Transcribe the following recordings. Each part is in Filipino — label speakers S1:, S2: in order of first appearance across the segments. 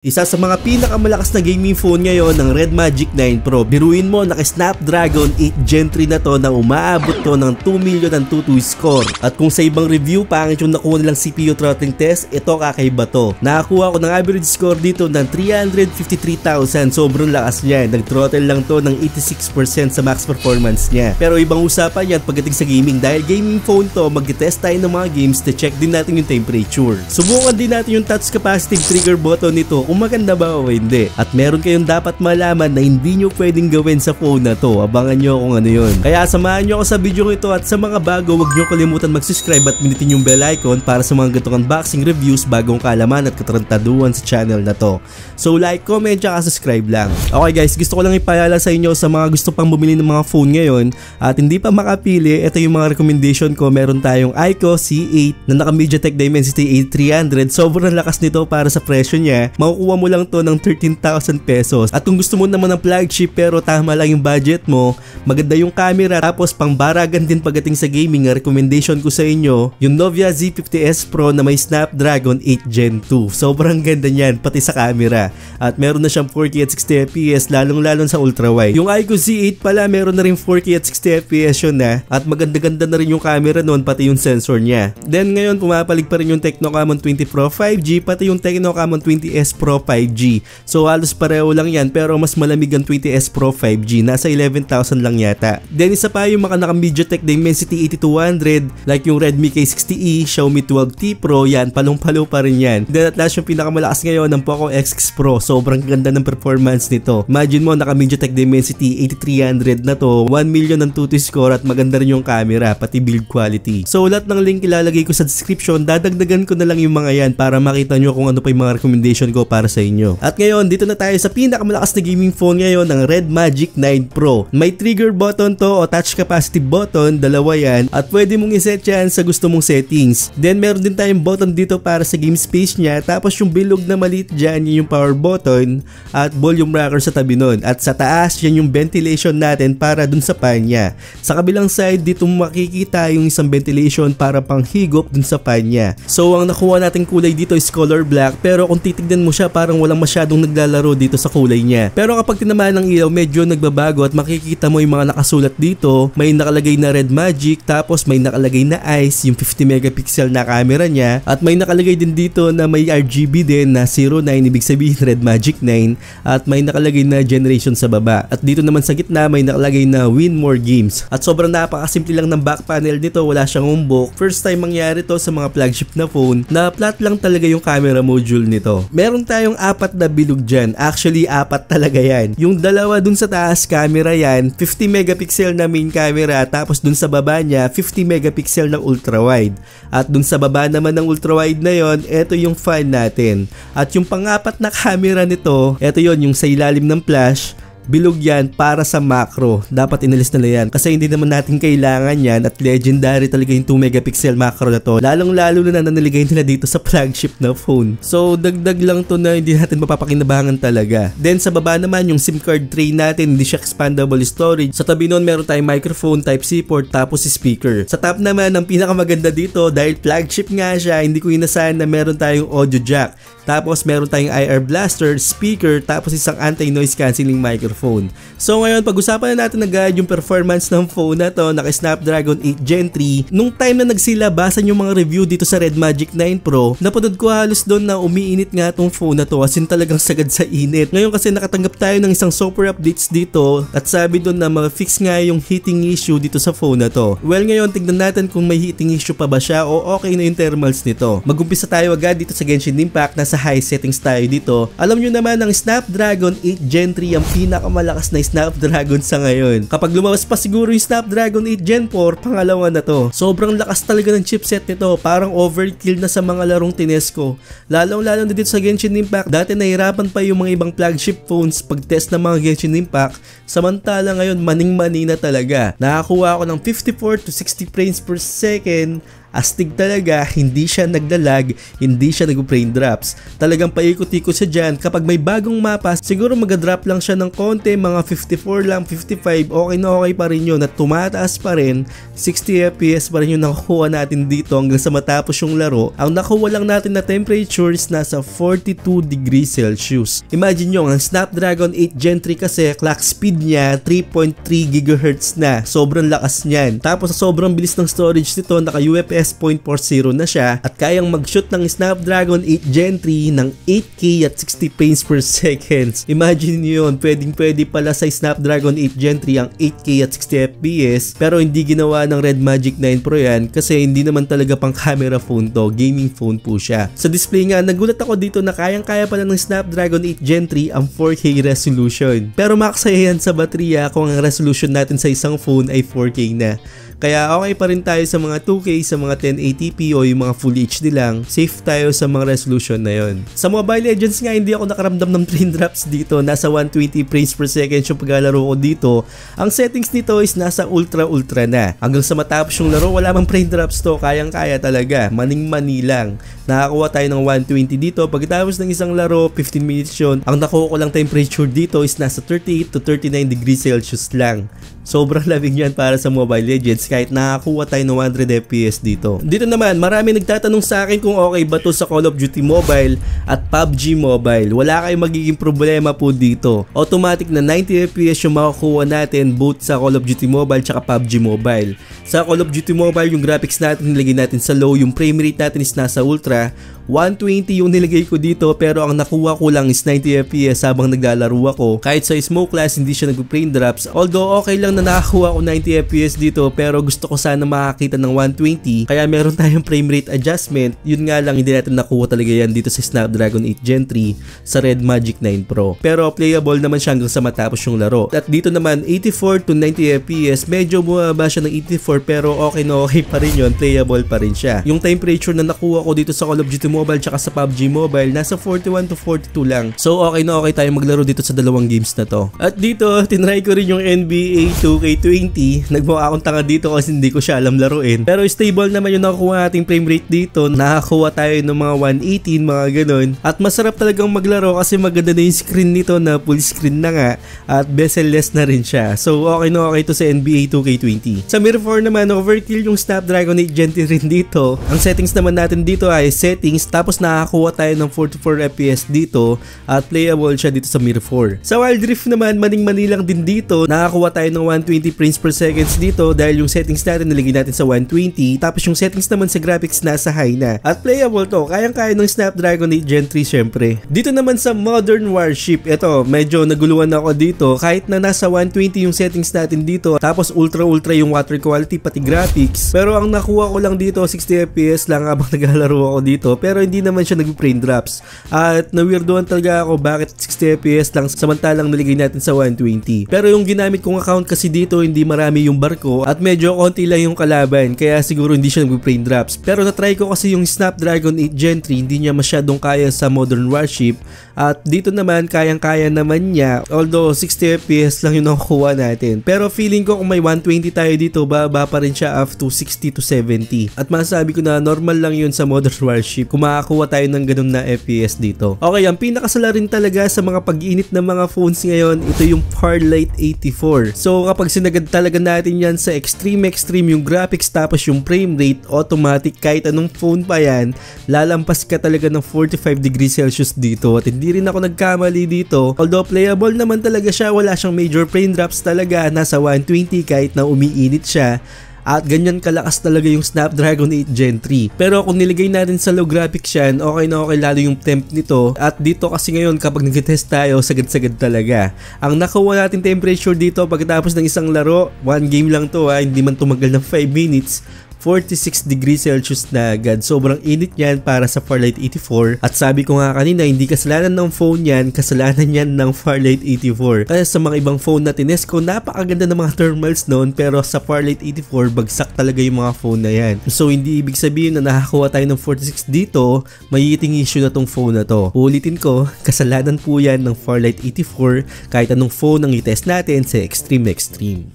S1: Isa sa mga pinakamalakas na gaming phone ngayon ng Red Magic 9 Pro. Biruin mo, naka-Snapdragon 8 Gen 3 na to na umaabot to ng 2,022,000 score. At kung sa ibang review, pangit yung nakuha nilang CPU throttling test, ito kakaiba to. Nakakuha ko ng average score dito ng 353,000. Sobrang lakas niya. Nag-throttle lang to ng 86% sa max performance niya. Pero ibang usapan yan pagdating sa gaming. Dahil gaming phone to, mag-test tayo ng mga games to check din natin yung temperature. Subukan din natin yung touch capacitive trigger button nito kung maganda ba o hindi. At meron kayong dapat malaman na hindi nyo pwedeng gawin sa phone na to. Abangan nyo kung ano yun. Kaya samahan nyo ako sa video ito, at sa mga bago, huwag nyo kalimutan mag-subscribe at pinitin yung bell icon para sa mga ganitong unboxing reviews, bagong kaalaman at katarantaduhan sa channel na to. So like, comment, at subscribe lang. Okay guys, gusto ko lang ipaalala sa inyo sa mga gusto pang bumili ng mga phone ngayon at hindi pa makapili, ito yung mga recommendation ko. Meron tayong iQOO C8 na naka MediaTek Dimensity 8300. Sobrang lakas nito para sa presyo niya. Makukuha mo lang to ng 13,000 pesos. At kung gusto mo naman ng flagship pero tama lang yung budget mo, maganda yung camera, tapos pangbaragan din pagdating sa gaming, recommendation ko sa inyo yung Nubia Z50S Pro na may Snapdragon 8 Gen 2. Sobrang ganda niyan pati sa camera. At meron na siyang 4K at 60fps, lalong-lalo sa ultra-wide. Yung iQOO Z8 pala, meron na rin 4K at 60fps yun na. At maganda-ganda na rin yung camera noon, pati yung sensor niya. Then ngayon, pumapalig pa rin yung Tecno Camon 20 Pro 5G, pati yung Tecno Camon 20S Pro 5G. So halos pareho lang yan, pero mas malamig ang 20S Pro 5G. Nasa 11,000 lang yata. Then isa pa yung mga naka MediaTek Dimensity 8200 like yung Redmi K60e, Xiaomi 12T Pro, yan, palong-palo pa rin yan. Then at last yung pinakamalakas ngayon ng Poco X6 Pro. Sobrang ganda ng performance nito. Imagine mo, naka MediaTek Dimensity 8300 na to, 1,000,000 ang tutu score at maganda rin yung camera, pati build quality. So lahat ng link ilalagay ko sa description. Dadagdagan ko na lang yung mga yan para makita nyo kung ano pa yung mga recommendation ko para sa inyo. At ngayon, dito na tayo sa pinakamalakas na gaming phone ngayon ng Red Magic 9 Pro. May trigger button to o touch capacitive button, dalawa yan, at pwede mong iset yan sa gusto mong settings. Then meron din tayong button dito para sa game space niya, tapos yung bilog na maliit dyan, yun yung power button at volume rocker sa tabi nun. At sa taas, yan yung ventilation natin para dun sa fan niya. Sa kabilang side, dito makikita yung isang ventilation para pang higop dun sa fan niya. So ang nakuha nating kulay dito is color black, pero kung titignan mo siya, parang walang masyadong naglalaro dito sa kulay niya. Pero kapag tinamaan ng ilaw, medyo nagbabago at makikita mo yung mga nakasulat dito. May nakalagay na Red Magic, tapos may nakalagay na ICE, yung 50 megapixel na camera niya, at may nakalagay din dito na may RGB din na 09, ibig sabihin Red Magic 9, at may nakalagay na generation sa baba. At dito naman sa gitna may nakalagay na Win More Games. At sobrang napakasimple lang ng back panel nito, wala siyang umbok. First time mangyari to sa mga flagship na phone na flat lang talaga yung camera module nito. Meron tayong apat na bilog dyan. Actually, apat talaga yan. Yung dalawa dun sa taas, camera yan, 50 megapixel na main camera, tapos dun sa baba niya, 50 megapixel na ultra-wide. At dun sa baba naman ng ultra-wide na yon, eto yung fan natin. At yung pangapat na camera nito, eto yon, yung sa ilalim ng flash, bilog yan para sa macro. Dapat inalis nila yan kasi hindi naman natin kailangan yan, at legendary talaga yung 2 megapixel macro na to, lalong lalo na naligay nila dito sa flagship na phone. So dagdag lang to na hindi natin mapapakinabangan talaga. Then sa baba naman yung SIM card tray natin, hindi siya expandable storage. Sa tabi nun meron tayong microphone, type C port, tapos speaker. Sa top naman, ang pinakamaganda dito, dahil flagship nga siya, hindi ko inasahan na meron tayong audio jack. Tapos meron tayong IR blaster, speaker, tapos isang anti-noise cancelling microphone. So ngayon, pag-usapan na natin agad yung performance ng phone na to, naka Snapdragon 8 Gen 3. Nung time na nagsilabasan yung mga review dito sa Red Magic 9 Pro, napanood ko halos doon na umiinit nga tong phone na to, as in talagang sagad sa init. Ngayon kasi nakatanggap tayo ng isang software updates dito, at sabi doon na ma-fix nga yung heating issue dito sa phone na to. Well ngayon, tignan natin kung may heating issue pa ba siya o okay na yung thermals nito. Mag-umpisa tayo agad dito sa Genshin Impact. Nasa high settings tayo dito. Alam nyo naman, ang Snapdragon 8 Gen 3 ang pinakamalakas na Snapdragon sa ngayon. Kapag lumabas pa siguro yung Snapdragon 8 Gen 4, pangalawa na to. Sobrang lakas talaga ng chipset nito. Parang overkill na sa mga larong tinesko. Lalong-lalo na dito sa Genshin Impact. Dati nahirapan pa yung mga ibang flagship phones pag-test ng mga Genshin Impact. Samantala ngayon, maning-mani na talaga. Nakakuha ako ng 54 to 60 frames per second Astig talaga, hindi siya naglalag, hindi siya nag-frame drops. Talagang paikot-ikot siya dyan. Kapag may bagong mapa, siguro mag-drop lang siya ng konti, mga 54 lang, 55, okay na okay pa rin yun at tumataas pa rin. 60 FPS pa rin yung nakukuha natin dito hanggang sa matapos yung laro. Ang nakuha lang natin na temperature is nasa 42 degrees Celsius. Imagine nyo, ang Snapdragon 8 Gen 3 kasi clock speed niya 3.3 GHz na. Sobrang lakas niyan. Tapos sa sobrang bilis ng storage nito, naka UFS 0.40 na siya at kayang mag-shoot ng Snapdragon 8 Gen 3 ng 8K at 60 frames per second. Imagine nyo yun, pwede pala sa Snapdragon 8 Gen 3 ang 8K at 60 FPS pero hindi ginawa ng Red Magic 9 Pro yan kasi hindi naman talaga pang camera phone to, gaming phone po siya. Sa display nga, nagulat ako dito na kayang-kaya pala ng Snapdragon 8 Gen 3 ang 4K resolution. Pero makasaya yan sa baterya kung ang resolution natin sa isang phone ay 4K na. Kaya okay pa rin tayo sa mga 2K, sa mga 1080p o yung mga Full HD lang. Safe tayo sa mga resolution na yon. Sa Mobile Legends nga, hindi ako nakaramdam ng frame drops dito. Nasa 120 frames per second yung paglalaro ko dito. Ang settings nito is nasa ultra na. Hanggang sa matapos yung laro, wala mang frame drops to. Kayang-kaya talaga. Maning-mani lang. Nakakuha tayo ng 120 dito. Pagkatapos ng isang laro, 15 minutes yun. Ang nakuha ko lang temperature dito is nasa 38 to 39 degrees Celsius lang. Sobrang lamig yan para sa Mobile Legends kahit nakakuha tayo ng 100 FPS dito. Dito naman, marami nagtatanong sa akin kung okay ba to sa Call of Duty Mobile at PUBG Mobile. Wala kayong magiging problema po dito. Automatic na 90 FPS yung makukuha natin both sa Call of Duty Mobile at PUBG Mobile. Sa Call of Duty Mobile, yung graphics natin nilagay natin sa low, yung frame rate natin is nasa ultra. 120 yung nilagay ko dito pero ang nakuha ko lang is 90 FPS habang naglalaro ako. Kahit sa smoke class hindi siya nag-frame drops. Although okay lang na nakakuha ko 90 FPS dito pero gusto ko sana makakita ng 120 kaya meron tayong frame rate adjustment. Yun nga lang hindi natin nakuha talaga yan dito sa Snapdragon 8 Gen 3 sa Red Magic 9 Pro. Pero playable naman siya hanggang sa matapos yung laro. At dito naman 84 to 90 FPS, medyo bumaba siya ng 84 pero okay na okay pa rin yun, playable pa rin siya. Yung temperature na nakuha ko dito sa Call of Duty Mobile tsaka sa PUBG Mobile nasa 41 to 42 lang. So okay na okay tayo maglaro dito sa dalawang games na to. At dito tinry ko rin yung NBA 2K20. Nagmukha akong tanga dito kasi hindi ko siya alam laruin. Pero stable naman yung nakuha nating frame rate dito. Nakakuha tayo ng mga 118 mga ganun. At masarap talagang maglaro kasi maganda na yung screen nito na full screen na nga at bezel-less na rin siya. So okay na okay to sa NBA 2K20. Sa Mirror 4 naman overkill yung Snapdragon 8 Gen 3 rin dito. Ang settings naman natin dito ay settings tapos nakakuha tayo ng 44 FPS dito at playable siya dito sa Mirror 4. Sa Wild Rift naman maning-mani lang din dito. Nakakuha tayo ng 120 frames per seconds dito dahil yung settings natin nilagay natin sa 120 tapos yung settings naman sa graphics nasa high na. At playable to. Kayang-kaya ng Snapdragon 8 Gen 3 syempre. Dito naman sa Modern Warship, ito medyo naguluhan ako dito kahit na nasa 120 yung settings natin dito tapos ultra yung water quality pati graphics. Pero ang nakuha ko lang dito 60 FPS lang habang naglalaro ako dito pero hindi naman siya nag-frame drops. At na-weirdoan talaga ako bakit 60 FPS lang samantalang nilagay natin sa 120. Pero yung ginamit kong account kasi dito hindi marami yung barko at medyo konti lang yung kalaban kaya siguro hindi siya nag-frame drops. Pero na-try ko kasi yung Snapdragon 8 Gen 3 hindi niya masyadong kaya sa Modern Warship at dito naman kayang-kaya naman niya although 60 FPS lang yung nakukuha natin. Pero feeling ko kung may 120 tayo dito baba pa rin siya up to 60 to 70 at masasabi ko na normal lang yun sa Modern Warship kung makakuha tayo ng ganun na FPS dito. Okay, ang pinakasala rin talaga sa mga pag-init ng mga phones ngayon ito yung Farlight 84. So kapag sinagad talaga natin yan sa extreme yung graphics tapos yung frame rate automatic kahit anong phone pa yan lalampas ka talaga ng 45 degrees Celsius dito at hindi rin ako nagkamali dito. Although playable naman talaga siya, wala siyang major frame drops talaga, nasa 120 kahit na umiinit siya. At ganyan kalakas talaga yung Snapdragon 8 Gen 3. Pero kung nilagay natin sa low graphics yan, okay na okay lalo yung temp nito. At dito kasi ngayon kapag nag-test tayo, sagad-sagad talaga. Ang nakuha natin temperature dito pagkatapos ng isang laro, one game lang to hindi man tumagal ng 5 minutes, 46 degrees Celsius na agad. Sobrang init yan para sa Farlight 84. At sabi ko nga kanina, hindi kasalanan ng phone yan, kasalanan yan ng Farlight 84. Kaya sa mga ibang phone na tinest ko, napakaganda ng mga thermals noon, pero sa Farlight 84, bagsak talaga yung mga phone na yan. So hindi ibig sabihin na nakakuha tayo ng 46 dito, mayiting issue na tong phone na to. Ulitin ko, kasalanan po yan ng Farlight 84 kahit anong phone ang i-test natin sa Extreme.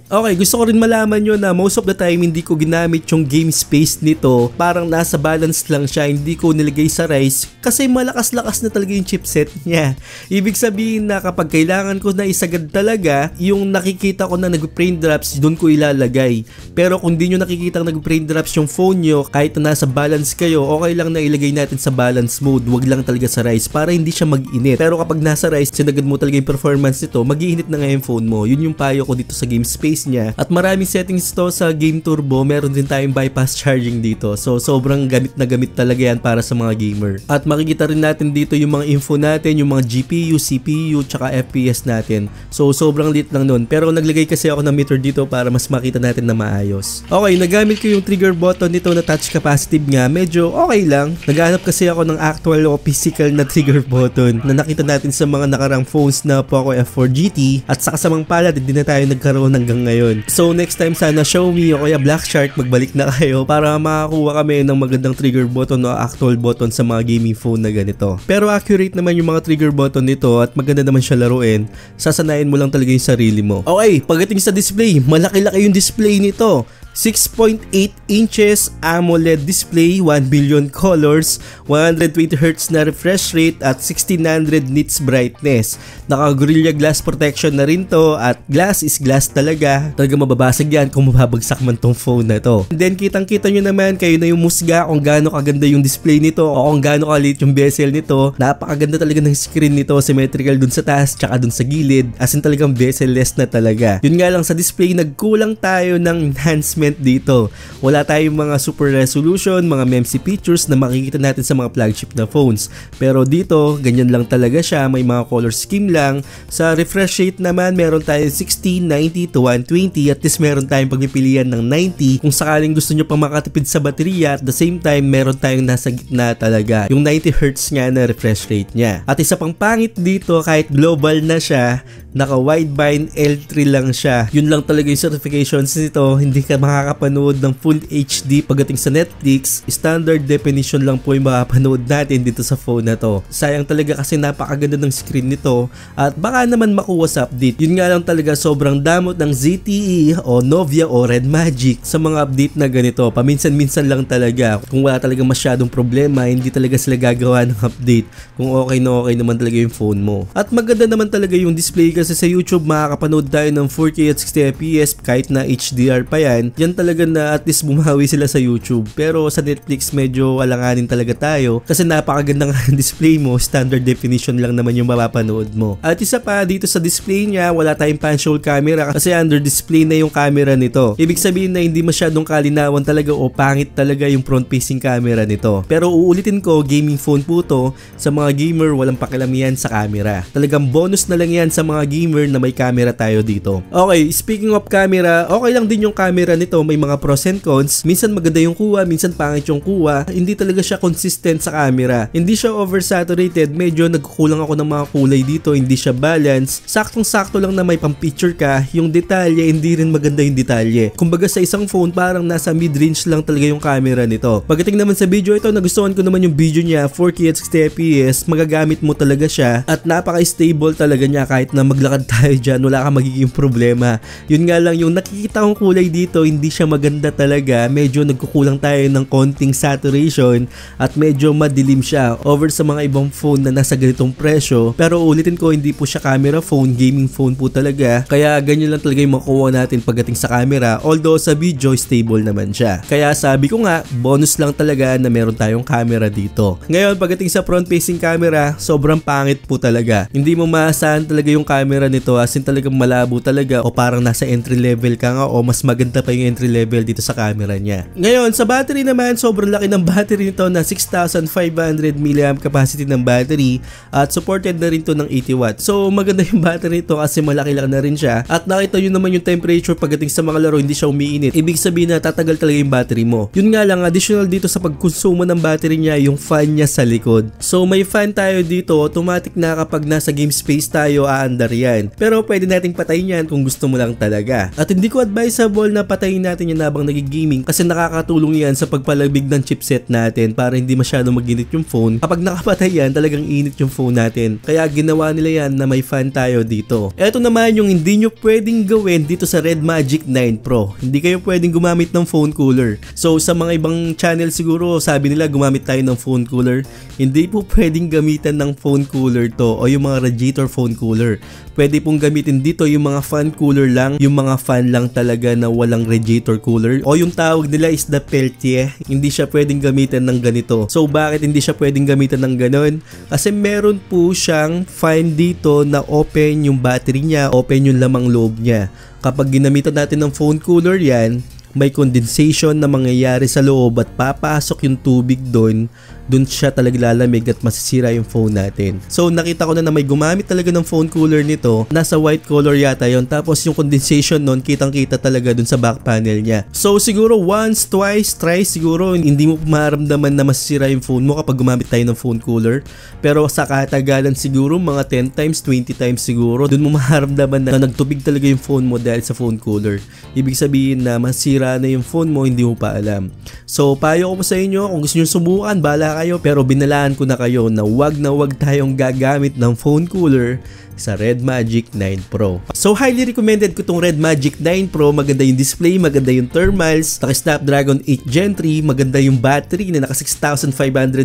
S1: Okay, gusto ko rin malaman nyo na most of the time hindi ko ginamit yung game space nito, parang nasa balance lang siya, hindi ko nilagay sa rice kasi malakas-lakas na talaga yung chipset niya. Ibig sabihin na kapag kailangan ko na isagad talaga, yung nakikita ko na nag-frame drops, doon ko ilalagay. Pero kung di nyo nakikita nag-frame drops yung phone nyo, kahit na nasa balance kayo, okay lang na ilagay natin sa balance mode, wag lang talaga sa rice para hindi siya mag-init. Pero kapag nasa rice, sinagad mo talaga yung performance nito, mag-iinit na nga yung phone mo. Yun yung payo ko dito sa game space niya. At maraming settings to sa Game Turbo, meron din tayong bypass charging dito. So sobrang gamit na gamit talaga yan para sa mga gamer. At makikita rin natin dito yung mga info natin, yung mga GPU, CPU, tsaka FPS natin. So sobrang lit lang nun. Pero naglagay kasi ako ng meter dito para mas makita natin na maayos. Okay, nagamit ko yung trigger button nito na touch capacitive nga. Medyo okay lang. Naghanap kasi ako ng actual o physical na trigger button na nakita natin sa mga nakarang phones na Poco F4 GT. At sa kasamang palad, hindi na tayo nagkaroon hanggang ngayon. So next time sana Xiaomi o kaya Black Shark, magbalik na kayo para makakuha kami ng magandang trigger button o actual button sa mga gaming phone na ganito. Pero accurate naman yung mga trigger button nito at maganda naman siya laruin. Sasanayin mo lang talaga yung sarili mo. Okay, pagdating sa display, malaki-laki yung display nito. 6.8 inches AMOLED display, 1 billion colors, 120Hz na refresh rate at 1600 nits brightness. Naka Gorilla Glass protection na rin to at glass is glass talaga. Talaga mababasag yan kung mababagsak man tong phone na to. And then kitang-kita nyo naman, kayo na yung musga kung gaano kaganda yung display nito o kung gaano kaliit yung bezel nito. Napakaganda talaga ng screen nito, symmetrical dun sa taas tsaka dun sa gilid. As in talagang bezel-less na talaga. Yun nga lang sa display, nagkulang tayo ng enhancement dito. Wala tayong mga super resolution, mga MEMC features na makikita natin sa mga flagship na phones. Pero dito, ganyan lang talaga siya. May mga color scheme lang. Sa refresh rate naman, meron tayong 60, 90 to 120. At least meron tayong pagpipilian ng 90. Kung sakaling gusto nyo pang makatipid sa baterya, at the same time, meron tayong nasa gitna talaga. Yung 90Hz nga na refresh rate niya. At isa pang pangit dito, kahit global na siya, naka wideband L3 lang siya. Yun lang talaga yung certifications nito. Hindi ka makakapanood ng full HD pagdating sa Netflix. Standard definition lang po yung makapanood natin dito sa phone na to. Sayang talaga kasi napakaganda ng screen nito at baka naman makuha sa update. Yun nga lang talaga, sobrang damot ng ZTE o Nova o Red Magic sa mga update na ganito. Paminsan-minsan lang talaga. Kung wala talaga masyadong problema, hindi talaga sila gagawa ng update kung okay na okay naman talaga yung phone mo. At maganda naman talaga yung display kasi sa YouTube makakapanood tayo ng 4K at 60fps kahit na HDR pa yan. Yan talaga na at least bumawi sila sa YouTube. Pero sa Netflix medyo alanganin talaga tayo kasi napakaganda nga ng display mo, standard definition lang naman yung mapapanood mo. At isa pa, dito sa display niya wala tayong punch-hole camera kasi under display na yung camera nito. Ibig sabihin na hindi masyadong kalinawan talaga o pangit talaga yung front facing camera nito. Pero uulitin ko, gaming phone po to. Sa mga gamer walang pakialam yan sa camera. Talagang bonus na lang yan sa mga gamer na may camera tayo dito. Okay, speaking of camera, okay lang din yung camera nito, may mga pros and cons. Minsan maganda yung kuha, minsan pangit yung kuha. Hindi talaga siya consistent sa camera. Hindi siya oversaturated, medyo nagkukulang ako ng mga kulay dito, hindi siya balance. Saktong-sakto lang na may pang-picture ka, yung detalye, hindi rin maganda yung detalye. Kumbaga sa isang phone, parang nasa mid-range lang talaga yung camera nito. Pagdating naman sa video ito, nagustuhan ko naman yung video niya, 4K at 60fps, magagamit mo talaga siya at napaka-stable talaga niya kahit na maglakad tayo dyan, wala kang magiging problema. Yun nga lang, yung nakikita kong kulay dito, hindi siya maganda talaga. Medyo nagkukulang tayo ng konting saturation at medyo madilim siya over sa mga ibang phone na nasa ganitong presyo. Pero ulitin ko, hindi po siya camera phone, gaming phone po talaga. Kaya ganyan lang talaga yung makuha natin pagdating sa camera. Although sa video, stable naman siya. Kaya sabi ko nga, bonus lang talaga na meron tayong camera dito. Ngayon, pagdating sa front-facing camera, sobrang pangit po talaga. Hindi mo maasahan talaga yung camera nito, as in talagang malabo talaga o parang nasa entry level ka nga o mas maganda pa yung entry level dito sa camera niya. Ngayon, sa battery naman, sobrang laki ng battery nito na 6,500 mAh capacity ng battery at supported na rin to ng 80 watts. So maganda yung battery nito kasi malaki lang na rin siya at nakita nyo naman yung temperature pagdating sa mga laro, hindi siya umiinit. Ibig sabihin na tatagal talaga yung battery mo. Yun nga lang, additional dito sa pagkonsumo ng battery niya, yung fan niya sa likod. So may fan tayo dito, automatic na kapag nasa game space tayo, aandar yan. Pero pwede nating patayin yan kung gusto mo lang talaga. At hindi ko advisable na patayin Patayin natin yan habang nag-gaming kasi nakakatulong yan sa pagpalamig ng chipset natin para hindi masyado mag-init yung phone. Kapag nakapatay yan, talagang init yung phone natin. Kaya ginawa nila yan na may fan tayo dito. Ito naman yung hindi nyo pwedeng gawin dito sa Red Magic 9 Pro. Hindi kayo pwedeng gumamit ng phone cooler. So sa mga ibang channel siguro, sabi nila gumamit tayo ng phone cooler. Hindi po pwedeng gamitan ng phone cooler to o yung mga radiator phone cooler. Pwede pong gamitin dito yung mga fan cooler lang, yung mga fan lang talaga na walang radiator cooler o yung tawag nila is the Peltier. Hindi siya pwedeng gamitan ng ganito. So bakit hindi siya pwedeng gamitan ng ganon? Kasi meron po siyang fan dito na open yung battery niya, open yung lamang loob niya. Kapag ginamitan natin ng phone cooler yan, may condensation na mangyayari sa loob at papasok yung tubig doon siya talaga lalamig at masisira yung phone natin. So nakita ko na may gumamit talaga ng phone cooler nito, nasa white color yata yon, tapos yung condensation nun kitang kita talaga dun sa back panel niya. So siguro once, twice, thrice siguro hindi mo maramdaman na masisira yung phone mo kapag gumamit tayo ng phone cooler. Pero sa katagalan siguro mga 10 times, 20 times siguro dun mo maramdaman na nagtubig talaga yung phone mo dahil sa phone cooler. Ibig sabihin na masira na yung phone mo, hindi mo pa alam. So payo ko po sa inyo, kung gusto nyo subukan, bala kayo, pero binalaan ko na kayo na wag tayong gagamit ng phone cooler sa Red Magic 9 Pro. So highly recommended ko tong Red Magic 9 Pro. Maganda yung display, maganda yung thermals, naka Snapdragon 8 Gen 3, maganda yung battery na naka 6,500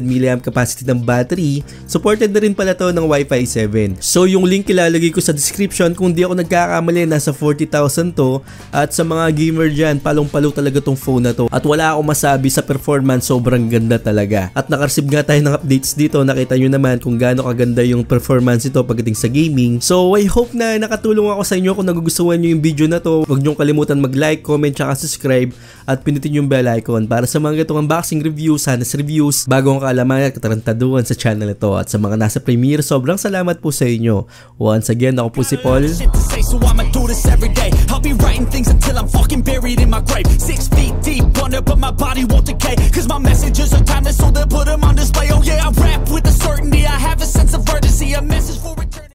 S1: mAh capacity ng battery. Supported na rin pala to ng Wi-Fi 7. So yung link ilalagay ko sa description kung di ako nagkakamali, nasa 40,000 to. At sa mga gamer dyan, palong-palo talaga tong phone na to. At wala akong masabi sa performance, sobrang ganda talaga. At nakareceive nga tayo ng updates dito, nakita nyo naman kung gaano kaganda yung performance ito pagdating sa gaming. So I hope na nakatulong ako sa inyo. Kung nagugustuhan nyo yung video na to, huwag nyo kalimutan mag-like, comment, tsaka subscribe at pinutin yung bell icon para sa mga ganitong unboxing reviews, hanas reviews, bagong kaalaman at katarantaduhan sa channel nito. At sa mga nasa Premiere, sobrang salamat po sa inyo. Once again, ako po si Paul. I'll be writing things until I'm fucking buried in my grave. 6 feet deep under, but my body won't decay. Cause my messages are timeless, so they'll put them on